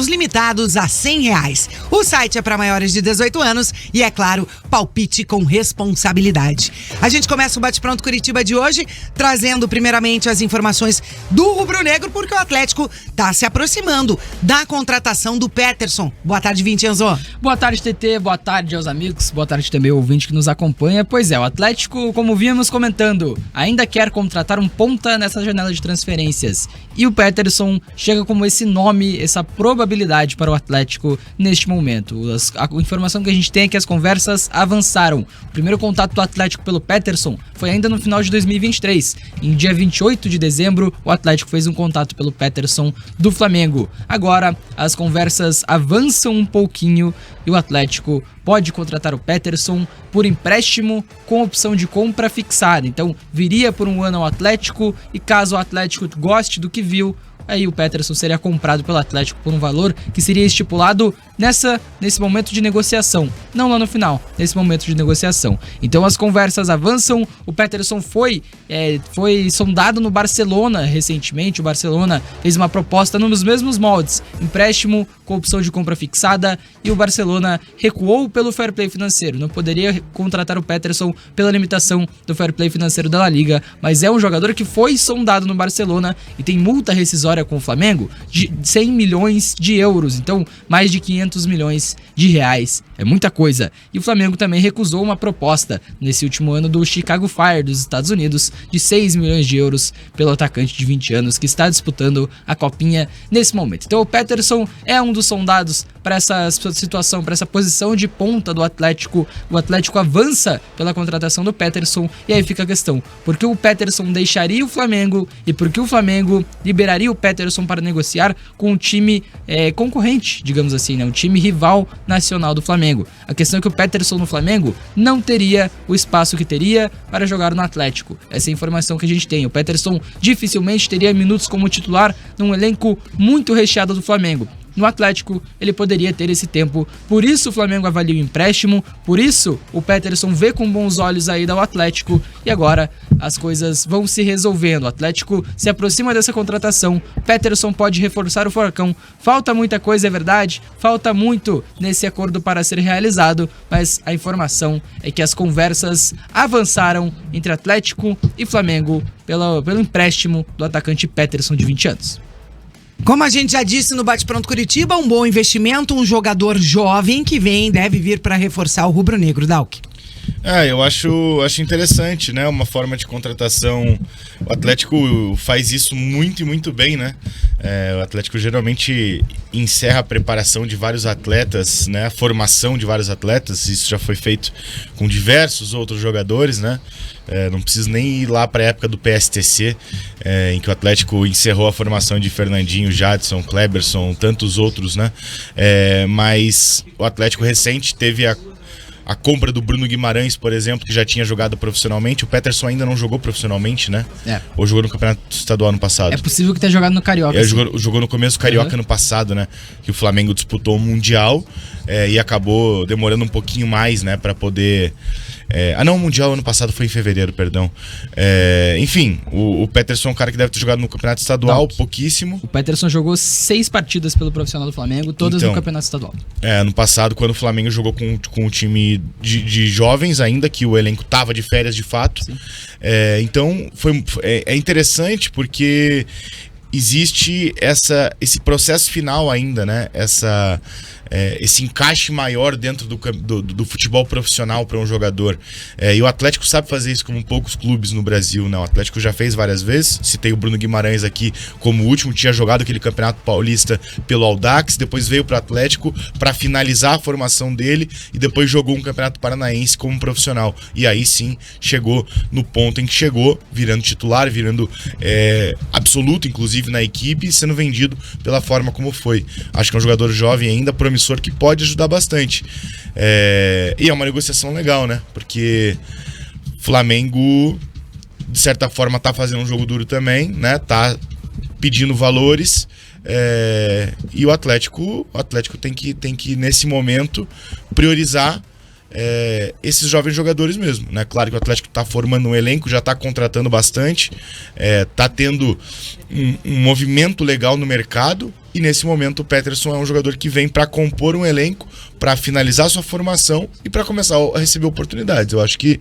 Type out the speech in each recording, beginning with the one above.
limitados a R$100. O site é para maiores de 18 anos e, é claro, palpite com responsabilidade. A gente começa o Bate-Pronto Curitiba de hoje trazendo primeiramente as informações do rubro-negro, porque o Atlético está se aproximando da contratação do Peterson. Boa tarde, Vincenzo. Boa tarde, TT. Boa tarde aos amigos. Boa tarde também ao ouvinte que nos acompanha. Pois é, o Atlético, como vimos comentando, ainda quer contratar um ponta nessa janela de transferências. E o Peterson chega como esse nome, essa probabilidade para o Atlético neste momento. A informação que a gente tem é que as conversas avançaram. O primeiro contato do Atlético pelo Peterson foi ainda no final de 2023. Em dia 28 de dezembro, o Atlético fez um contato pelo Peterson do Flamengo. Agora, as conversas avançam um pouquinho e o Atlético pode contratar o Peterson por empréstimo com opção de compra fixada. Então, viria por um ano ao Atlético e caso o Atlético goste do que viu, aí o Peterson seria comprado pelo Atlético por um valor que seria estipulado nesse momento de negociação, não lá no final, nesse momento de negociação. Então as conversas avançam, o Peterson foi sondado no Barcelona recentemente, o Barcelona fez uma proposta nos mesmos moldes, empréstimo com opção de compra fixada, e o Barcelona recuou pelo fair play financeiro, não poderia contratar o Peterson pela limitação do fair play financeiro da La Liga, mas é um jogador que foi sondado no Barcelona e tem multa rescisória com o Flamengo de 100 milhões de euros, então mais de 500 milhões de reais, é muita coisa. E o Flamengo também recusou uma proposta nesse último ano do Chicago Fire dos Estados Unidos de 6 milhões de euros pelo atacante de 20 anos que está disputando a Copinha nesse momento. Então o Peterson é um dos sondados para essa situação, para essa posição de ponta do Atlético. O Atlético avança pela contratação do Peterson e aí fica a questão, por que o Peterson deixaria o Flamengo e por que o Flamengo liberaria o Peterson para negociar com um time concorrente, digamos assim, né? Um time rival nacional do Flamengo. A questão é que o Peterson no Flamengo não teria o espaço que teria para jogar no Atlético. Essa é a informação que a gente tem. O Peterson dificilmente teria minutos como titular num elenco muito recheado do Flamengo. No Atlético, ele poderia ter esse tempo, por isso o Flamengo avalia o empréstimo, por isso o Peterson vê com bons olhos a ida ao Atlético e agora as coisas vão se resolvendo. O Atlético se aproxima dessa contratação, Peterson pode reforçar o Furacão, falta muita coisa, é verdade, falta muito nesse acordo para ser realizado, mas a informação é que as conversas avançaram entre Atlético e Flamengo pelo empréstimo do atacante Peterson de 20 anos. Como a gente já disse no Bate-Pronto Curitiba, um bom investimento, um jogador jovem que deve vir para reforçar o rubro-negro, Dalk. Eu acho interessante, né? Uma forma de contratação. O Atlético faz isso muito e muito bem, né? O Atlético geralmente encerra a preparação de vários atletas, né? A formação de vários atletas. Isso já foi feito com diversos outros jogadores, né? Não preciso nem ir lá para a época do PSTC, em que o Atlético encerrou a formação de Fernandinho, Jadson, Kleberson, tantos outros, né? Mas o Atlético recente teve a compra do Bruno Guimarães, por exemplo, que já tinha jogado profissionalmente. O Peterson ainda não jogou profissionalmente, né? Ou jogou no Campeonato Estadual ano passado. É possível que tenha jogado no Carioca. Jogou no começo do Carioca ano passado, né? Que o Flamengo disputou o Mundial e acabou demorando um pouquinho mais, né? Pra poder... o Mundial ano passado foi em fevereiro, perdão. Enfim, o Peterson é um cara que deve ter jogado no Campeonato Estadual, pouquíssimo. O Peterson jogou 6 partidas pelo profissional do Flamengo, todas no Campeonato Estadual. Ano passado, quando o Flamengo jogou com o time de jovens ainda, que o elenco tava de férias de fato. Então, é interessante porque existe esse processo final ainda, né? Esse encaixe maior dentro do futebol profissional para um jogador. E o Atlético sabe fazer isso como poucos clubes no Brasil, né? O Atlético já fez várias vezes. Citei o Bruno Guimarães aqui como o último, tinha jogado aquele Campeonato Paulista pelo Audax, depois veio para o Atlético para finalizar a formação dele e depois jogou um Campeonato Paranaense como profissional. E aí sim chegou no ponto em que chegou, virando titular, virando absoluto, inclusive, na equipe, sendo vendido pela forma como foi. Acho que é um jogador jovem ainda, promissor, que pode ajudar bastante. E é uma negociação legal, né? Porque Flamengo, de certa forma, tá fazendo um jogo duro também, né? Tá pedindo valores. E o Atlético tem que nesse momento, priorizar esses jovens jogadores mesmo, né? Claro que o Atlético está formando um elenco, já está contratando bastante, está tendo um movimento legal no mercado, e nesse momento o Peterson é um jogador que vem para compor um elenco, para finalizar sua formação e para começar a receber oportunidades. Eu acho que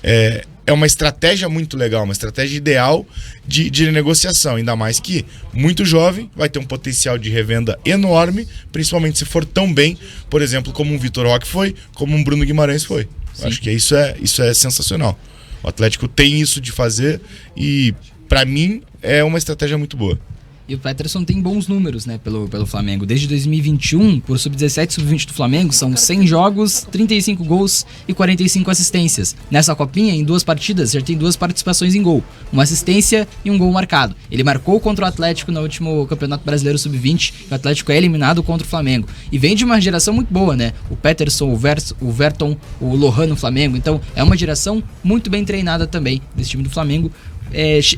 é uma estratégia muito legal, uma estratégia ideal de negociação, ainda mais que muito jovem, vai ter um potencial de revenda enorme, principalmente se for tão bem, por exemplo, como um Vitor Roque foi, como um Bruno Guimarães foi. Acho que isso é sensacional. O Atlético tem isso de fazer e, para mim, é uma estratégia muito boa. E o Peterson tem bons números, né, pelo Flamengo. Desde 2021, por sub-17 e sub-20 do Flamengo, são 100 jogos, 35 gols e 45 assistências. Nessa copinha, em 2 partidas, já tem 2 participações em gol, uma assistência e um gol marcado. Ele marcou contra o Atlético no último Campeonato Brasileiro sub-20, o Atlético é eliminado contra o Flamengo. E vem de uma geração muito boa, né? O Peterson, o Verton, o Lohan no Flamengo. Então, é uma geração muito bem treinada também desse time do Flamengo.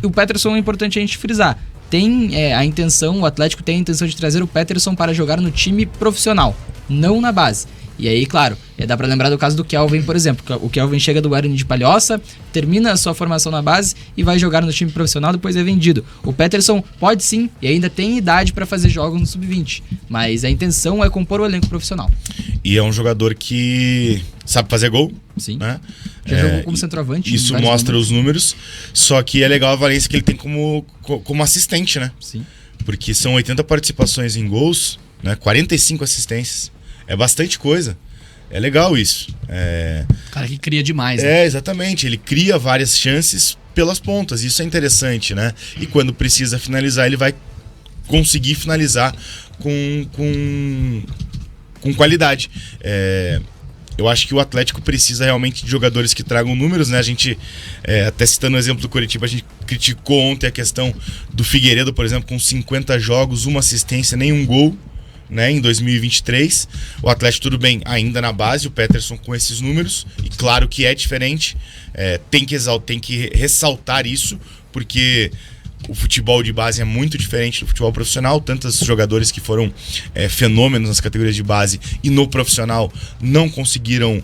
O Peterson é importante a gente frisar. O Atlético tem a intenção de trazer o Peterson para jogar no time profissional, não na base. E aí, claro, dá pra lembrar do caso do Kelvin, por exemplo. O Kelvin chega do Guarani de Palhoça, termina a sua formação na base e vai jogar no time profissional, depois é vendido. O Peterson pode sim, e ainda tem idade para fazer jogos no sub-20, mas a intenção é compor o elenco profissional. E é um jogador que sabe fazer gol. Sim. Né? Já jogou como centroavante. Isso mostra os números, só que é legal a valência que ele tem como assistente, né? Sim. Porque são 80 participações em gols, né? 45 assistências. É bastante coisa. É legal isso. Cara que cria demais, né? Exatamente. Ele cria várias chances pelas pontas. Isso é interessante, né? E quando precisa finalizar, ele vai conseguir finalizar com qualidade. Eu acho que o Atlético precisa realmente de jogadores que tragam números, né? A gente, até citando o exemplo do Coritiba, a gente criticou ontem a questão do Figueiredo, por exemplo, com 50 jogos, 1 assistência, nenhum gol, né? Em 2023. O Atlético, tudo bem, ainda na base, o Peterson com esses números, e claro que é diferente, tem que ressaltar isso, porque o futebol de base é muito diferente do futebol profissional. Tantos jogadores que foram fenômenos nas categorias de base e no profissional não conseguiram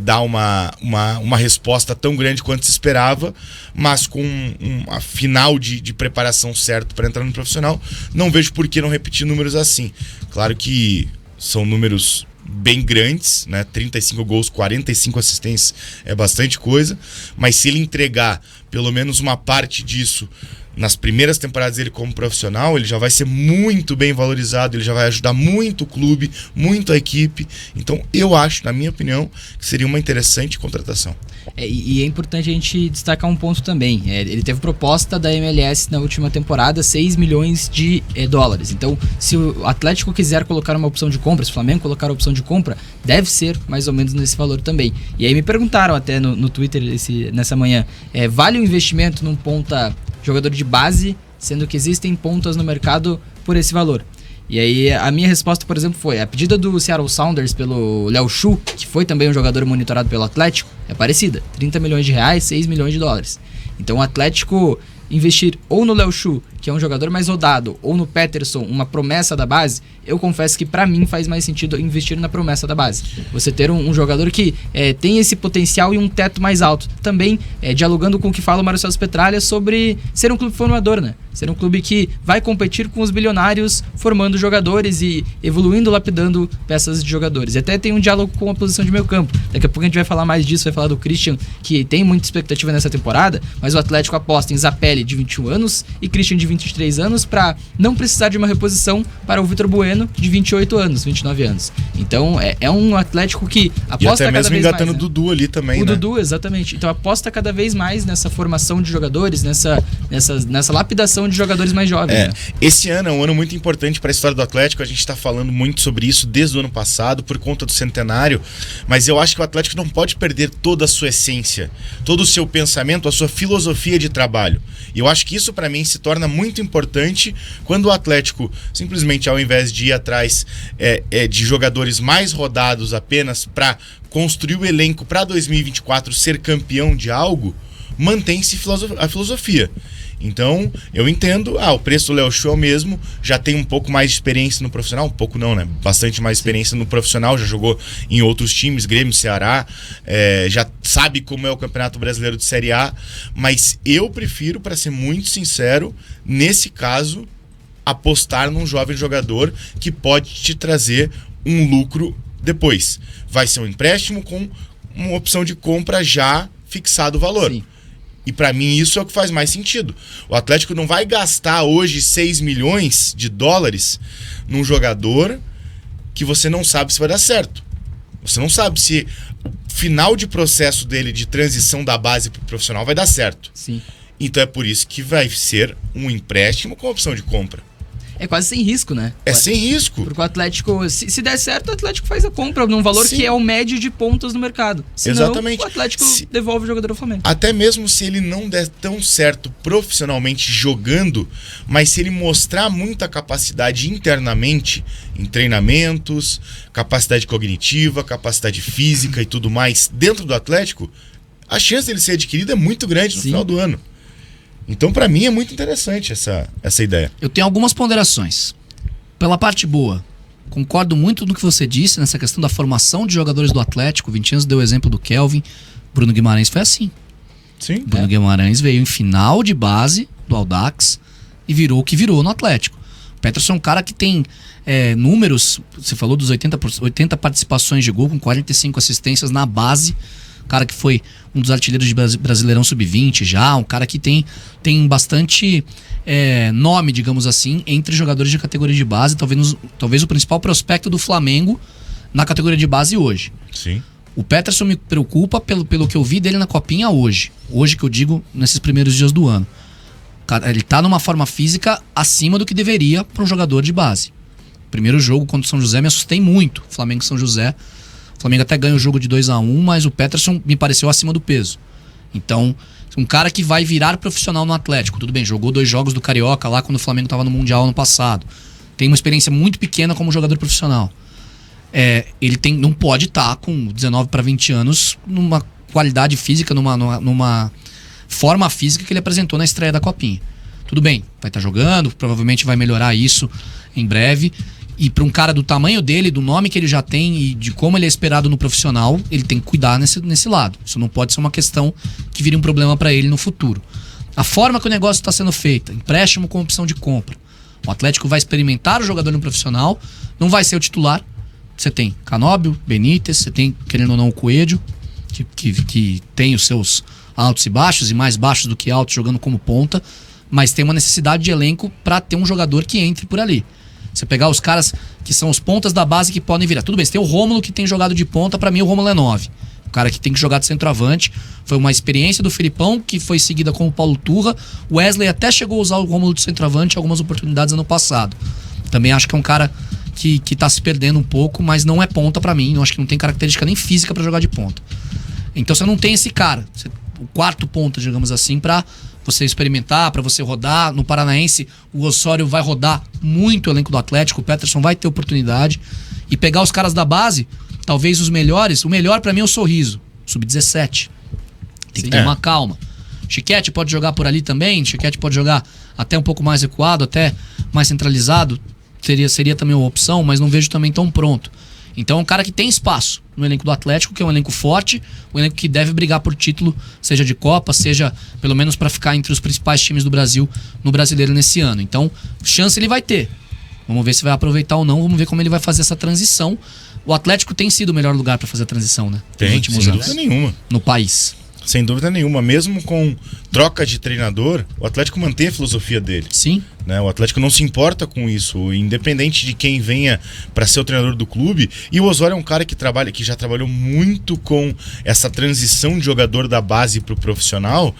dar uma resposta tão grande quanto se esperava, mas com uma final de preparação certo para entrar no profissional, não vejo por que não repetir números assim. Claro que são números bem grandes, né? 35 gols, 45 assistências é bastante coisa, mas se ele entregar pelo menos uma parte disso nas primeiras temporadas dele como profissional, ele já vai ser muito bem valorizado, ele já vai ajudar muito o clube, muito a equipe. Então eu acho, na minha opinião, que seria uma interessante contratação. E é importante a gente destacar um ponto também. Ele teve proposta da MLS na última temporada, 6 milhões de dólares. Então, se o Atlético quiser colocar uma opção de compra, se o Flamengo colocar a opção de compra, deve ser mais ou menos nesse valor também. E aí me perguntaram até no Twitter nessa manhã, vale o investimento num ponta jogador de base, sendo que existem pontas no mercado por esse valor? E aí a minha resposta, por exemplo, foi: a pedida do Seattle Sounders pelo Léo Chu, que foi também um jogador monitorado pelo Atlético, é parecida, 30 milhões de reais, 6 milhões de dólares. Então o Atlético investir ou no Léo Chu, que é um jogador mais rodado, ou no Peterson, uma promessa da base, eu confesso que pra mim faz mais sentido investir na promessa da base. Você ter um jogador que tem esse potencial e um teto mais alto. Também dialogando com o que fala o Mário Celso Petralha sobre ser um clube formador, né? Ser um clube que vai competir com os bilionários, formando jogadores e evoluindo, lapidando peças de jogadores. E até tem um diálogo com a posição de meio campo. Daqui a pouco a gente vai falar mais disso, vai falar do Christian, que tem muita expectativa nessa temporada, mas o Atlético aposta em Zapelli, de 21 anos, e Christian, de 23 anos, para não precisar de uma reposição para o Vitor Bueno, de 28 anos, 29 anos. Então, é um Atlético que aposta cada vez mais. E até mesmo engatando o Dudu ali também, o Dudu, exatamente. Então, aposta cada vez mais nessa formação de jogadores, nessa lapidação de jogadores mais jovens. Né? Esse ano é um ano muito importante para a história do Atlético. A gente está falando muito sobre isso desde o ano passado, por conta do centenário, mas eu acho que o Atlético não pode perder toda a sua essência, todo o seu pensamento, a sua filosofia de trabalho. E eu acho que isso, para mim, se torna muito importante quando o Atlético, simplesmente, ao invés de ir atrás de jogadores mais rodados apenas para construir o elenco para 2024 ser campeão de algo, mantém-se a filosofia. Então, eu entendo, o preço do Léo Chu é o mesmo, já tem um pouco mais de experiência no profissional, um pouco não, né? Bastante mais experiência no profissional, já jogou em outros times, Grêmio, Ceará, já sabe como é o Campeonato Brasileiro de Série A, mas eu prefiro, para ser muito sincero, nesse caso, apostar num jovem jogador que pode te trazer um lucro depois. Vai ser um empréstimo com uma opção de compra já fixado o valor. Sim. E para mim isso é o que faz mais sentido. O Atlético não vai gastar hoje 6 milhões de dólares num jogador que você não sabe se vai dar certo. Você não sabe se o final de processo dele de transição da base para o profissional vai dar certo. Sim. Então é por isso que vai ser um empréstimo com opção de compra. É quase sem risco, né? É sem risco. Porque o Atlético, se der certo, o Atlético faz a compra num valor Sim. que é o médio de pontas no mercado. Senão, Exatamente. o Atlético devolve o jogador ao Flamengo. Até mesmo se ele não der tão certo profissionalmente jogando, mas se ele mostrar muita capacidade internamente, em treinamentos, capacidade cognitiva, capacidade física e tudo mais dentro do Atlético, a chance dele ser adquirido é muito grande no Sim. final do ano. Então, pra mim, é muito interessante essa ideia. Eu tenho algumas ponderações. Pela parte boa, concordo muito no que você disse nessa questão da formação de jogadores do Atlético. O Vinicius deu o exemplo do Kelvin. Bruno Guimarães foi assim. Sim. Bruno Guimarães veio em final de base do Audax e virou o que virou no Atlético. O Peterson é um cara que tem números, você falou dos 80 participações de gol com 45 assistências na base. Cara que foi um dos artilheiros de Brasileirão Sub-20 já, um cara que tem bastante nome, digamos assim, entre jogadores de categoria de base, talvez o principal prospecto do Flamengo na categoria de base hoje. Sim. O Peterson me preocupa pelo que eu vi dele na Copinha hoje que eu digo nesses primeiros dias do ano. Ele tá numa forma física acima do que deveria para um jogador de base. Primeiro jogo contra o São José me assustei muito, Flamengo e São José. O Flamengo até ganha o jogo de 2-1, mas o Peterson me pareceu acima do peso. Então, um cara que vai virar profissional no Atlético. Tudo bem, jogou 2 jogos do Carioca lá quando o Flamengo estava no Mundial ano passado. Tem uma experiência muito pequena como jogador profissional. Ele não pode estar com 19 para 20 anos numa qualidade física, numa forma física que ele apresentou na estreia da Copinha. Tudo bem, vai estar jogando, provavelmente vai melhorar isso em breve. E para um cara do tamanho dele, do nome que ele já tem e de como ele é esperado no profissional, ele tem que cuidar nesse lado. Isso não pode ser uma questão que vire um problema para ele no futuro. A forma que o negócio está sendo feito, empréstimo com opção de compra. O Atlético vai experimentar o jogador no profissional, não vai ser o titular. Você tem Canóbio, Benítez, você tem, querendo ou não, o Coelho, que tem os seus altos e baixos, e mais baixos do que altos jogando como ponta, mas tem uma necessidade de elenco para ter um jogador que entre por ali. Você pegar os caras que são os pontas da base que podem virar. Tudo bem, você tem o Rômulo que tem jogado de ponta, pra mim o Rômulo é 9. O cara que tem que jogar de centroavante. Foi uma experiência do Filipão, que foi seguida com o Paulo Turra. O Wesley até chegou a usar o Rômulo de centroavante em algumas oportunidades ano passado. Também acho que é um cara que tá se perdendo um pouco, mas não é ponta pra mim. Eu acho que não tem característica nem física pra jogar de ponta. Então você não tem esse cara. O quarto ponta, digamos assim, pra você experimentar, para você rodar. No Paranaense, o Osório vai rodar muito o elenco do Atlético, o Peterson vai ter oportunidade. E pegar os caras da base, talvez os melhores. O melhor para mim é o Sorriso, sub-17. Tem que ter uma calma. Chiquete pode jogar por ali também, Chiquete pode jogar até um pouco mais recuado, até mais centralizado. Seria também uma opção, mas não vejo também tão pronto. Então é um cara que tem espaço no elenco do Atlético, que é um elenco forte, um elenco que deve brigar por título, seja de Copa, seja pelo menos para ficar entre os principais times do Brasil no Brasileiro nesse ano. Então, chance ele vai ter. Vamos ver se vai aproveitar ou não, vamos ver como ele vai fazer essa transição. O Atlético tem sido o melhor lugar para fazer a transição, né? Tem, nos últimos sem anos. dúvida nenhuma. No país. Sem dúvida nenhuma. Mesmo com troca de treinador, o Atlético mantém a filosofia dele. Sim. Né? O Atlético não se importa com isso, independente de quem venha para ser o treinador do clube. E o Osório é um cara que já trabalhou muito com essa transição de jogador da base para o profissional.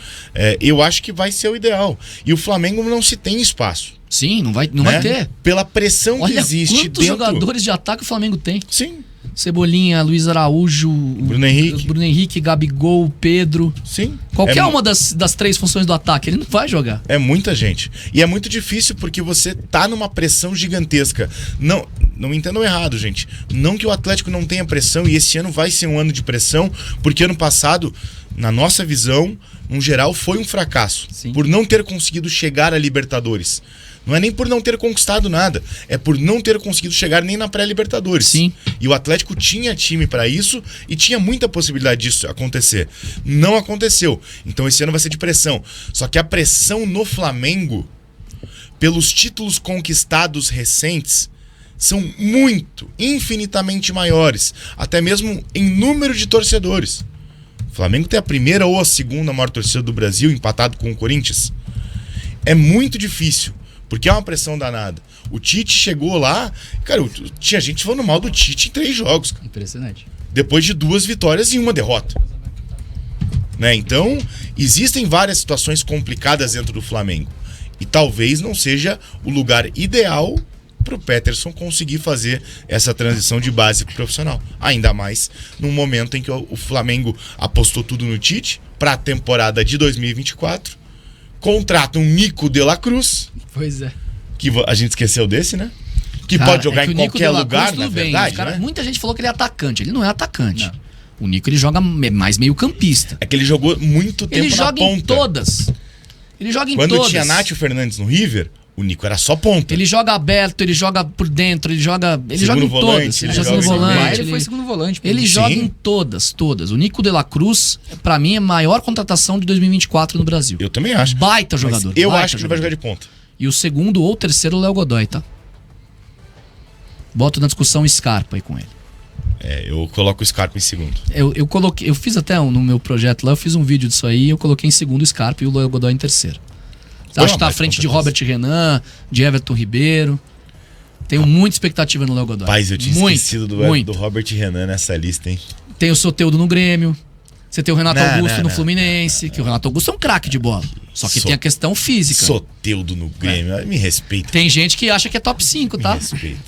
Eu acho que vai ser o ideal. E o Flamengo não se tem espaço. Sim, não vai né? ter. Pela pressão que Olha existe quantos dentro... jogadores de ataque o Flamengo tem. Sim. Cebolinha, Luiz Araújo, Bruno Henrique, Gabigol, Pedro. Sim. Qualquer uma das 3 funções do ataque, ele não vai jogar. É muita gente. E é muito difícil porque você tá numa pressão gigantesca. Não me entendam errado, gente. Não que o Atlético não tenha pressão, e esse ano vai ser um ano de pressão, porque ano passado, na nossa visão, no geral, foi um fracasso. Sim. Por não ter conseguido chegar à Libertadores. Não é nem por não ter conquistado nada, é por não ter conseguido chegar nem na pré-Libertadores. Sim. E o Atlético tinha time para isso e tinha muita possibilidade disso acontecer. Não aconteceu. Então esse ano vai ser de pressão. Só que a pressão no Flamengo, pelos títulos conquistados recentes, são infinitamente maiores, até mesmo em número de torcedores. O Flamengo tem a primeira ou a segunda maior torcida do Brasil, empatado com o Corinthians. É muito difícil. Porque é uma pressão danada. O Tite chegou lá... Cara, tinha gente falando mal do Tite em 3 jogos. Cara. Impressionante. Depois de 2 vitórias e 1 derrota. Né? Então, existem várias situações complicadas dentro do Flamengo. E talvez não seja o lugar ideal para o Peterson conseguir fazer essa transição de base pro profissional. Ainda mais num momento em que o Flamengo apostou tudo no Tite para a temporada de 2024. Contrata um Nico de la Cruz. Pois é. Que a gente esqueceu desse, né? Que Cara, pode jogar que em o Nico qualquer de la lugar, Cruz, na tudo bem. verdade, Cara, né? muita gente falou que ele é atacante. Ele não é atacante. Não. O Nico, ele joga mais meio campista. É que ele jogou muito tempo Ele na joga ponta. em todas. Ele joga em Quando todas. tinha Nátio Fernandes no River, o Nico era só ponta. Ele joga aberto, ele joga por dentro, ele joga em Segundo volante, todas. ele Ele joga joga no em volante. meio. Ele foi segundo volante. pô. Ele Sim. joga em todas. O Nico de la Cruz, pra mim, é a maior contratação de 2024 no Brasil. Eu também acho. Baita Mas jogador. eu baita acho que ele vai jogar de ponta. E o segundo ou terceiro, o Léo Godoy, tá? Boto na discussão Scarpa aí com ele. É, eu coloco o Scarpa em segundo. Eu fiz até no meu projeto lá, eu fiz um vídeo disso aí, eu coloquei em segundo o Scarpa e o Léo Godoy em terceiro. Foi Acho uma que tá à baita frente de contratação. Robert Renan, de Everton Ribeiro. Tenho muita expectativa no Léo Godoy. Paz, eu tinha Muito, esquecido do muito. Robert Renan nessa lista, hein? Tem o Soteldo no Grêmio. Você tem o Renato Não, Augusto não, no não, Fluminense, que o Renato Augusto é um craque de bola. Só que tem a questão física. Soteldo no Grêmio. Me respeita. Tem gente que acha que é top 5, tá? Me respeita.